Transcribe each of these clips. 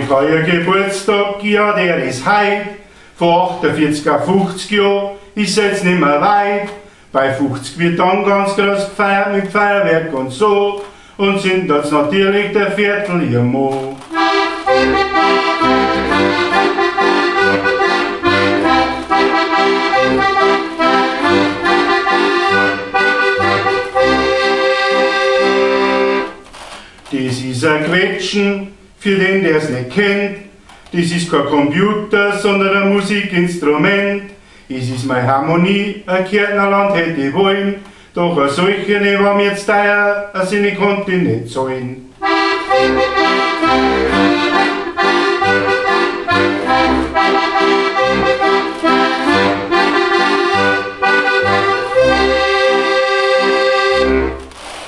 Monika, ihr Geburtstag, ja, der ist heit. Vor 48 auf 50 Jahren ist jetzt nicht mehr weit. Bei 50 wird dann ganz groß gefeiert mit Feuerwerk und so. Und sind das natürlich der Ferdl ihr Mo. Das ist ein Quetschen, für den, der es nicht kennt. Das ist kein Computer, sondern ein Musikinstrument. Es ist meine Harmonie, ein Kärntnerland hätte ich wollen. Doch eine solche war mir jetzt teuer, also ich konnte nicht zahlen.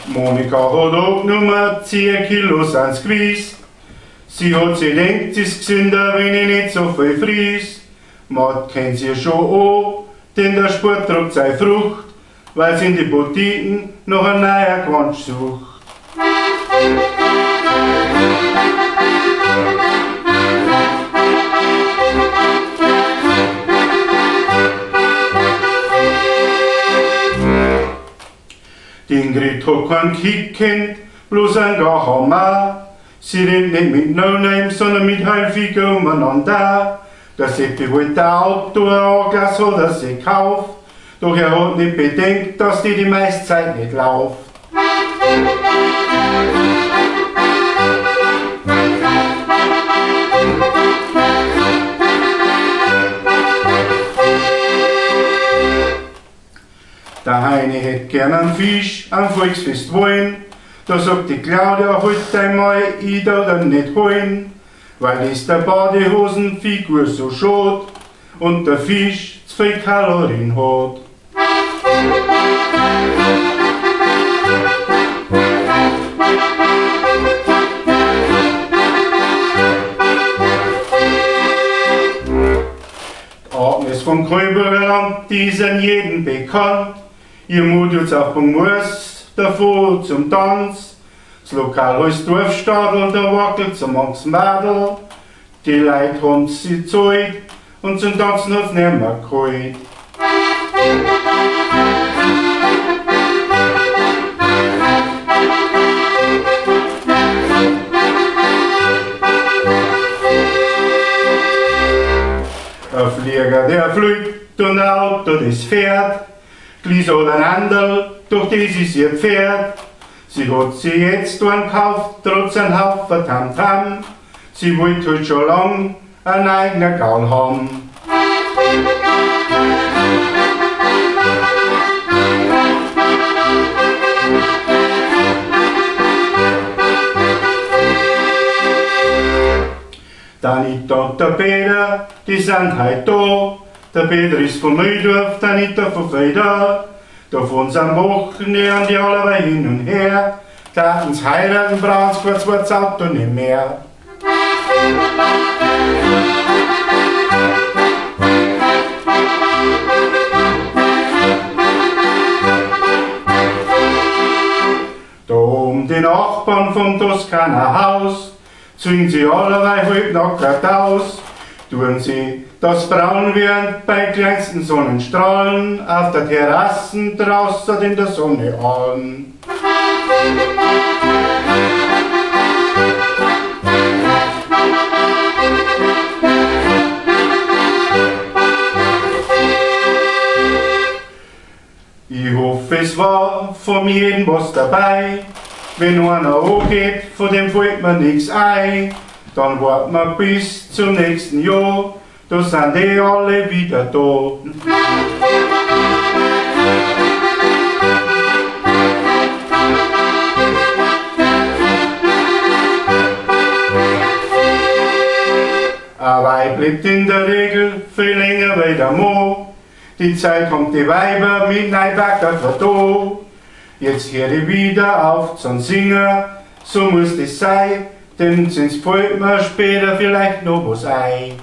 Monika hat abgenommen 10 Kilo sind's gewiss. Sie hat sich gedacht, es ist gesünder, wenn ich nicht so viel fries. Man kennt sie schon an, denn der Sport trägt seine Frucht, weil sie in die Boutiquen nach einem neuen Gewand sucht. Die Ingrid hat keinen Kick kennt, bloß ein Gahammer. Sie rennt nicht mit No-Name, sondern mit Häufiger umeinander. Der Seppi wollte auch ein Glas hat er sich gekauft, doch er hat nicht bedenkt, dass die meiste Zeit nicht läuft. Der Heini hätte gern einen Fisch am Volksfest wollen. Da sagt die Claudia, halt einmal, ich darf den nicht holen, weil das der Badehosenfigur so schaut und der Fisch zu viel Kalorien hat. Die Agnes vom Kröberland, die ist an jedem bekannt. Ihr Mut jetzt auf dem Moos, davor zum Tanz. Das Lokal heißt Dorfstadel, da wackelt so manches Mädel. Die Leute haben sie gezahlt und zum Tanzen hat's nicht mehr geholt. Ein Flieger, der fliegt und ein Auto, das fährt. Gleich hat ein Anderl, doch das ist ihr Pferd. Sie hat sie jetzt gekauft, trotz ein Haufen Tamtam. Sie wollte halt schon lang einen eigenen Gaul haben. Der Anita und der Peter, die sind heute da. Der Peter ist von Mühldorf, der Anita von Ferdl. Da fahren sie am Wochenende an die allerweil hin und her. Da uns heiraten, brauchen sie kein zweites Auto nicht mehr. Da oben die Nachbarn vom Toskaner Haus, ziehen sie allerweil halbnackt aus. Tun sie das braun wird bei kleinsten Sonnenstrahlen auf der Terrassen draußen in der Sonne an. Ich hoffe, es war von jedem was dabei. Wenn einer angeht, von dem fällt mir nichts ein. Dann warten wir bis zum nächsten Jahr, da sind die alle wieder da. Ein Weib bleibt in der Regel viel länger wie der Mann. Die Zeit kommt die Weiber mit Neibacker da. Jetzt höre ich wieder auf zum Singen, so muss das sein. Denn sonst fällt mir später vielleicht noch was ein.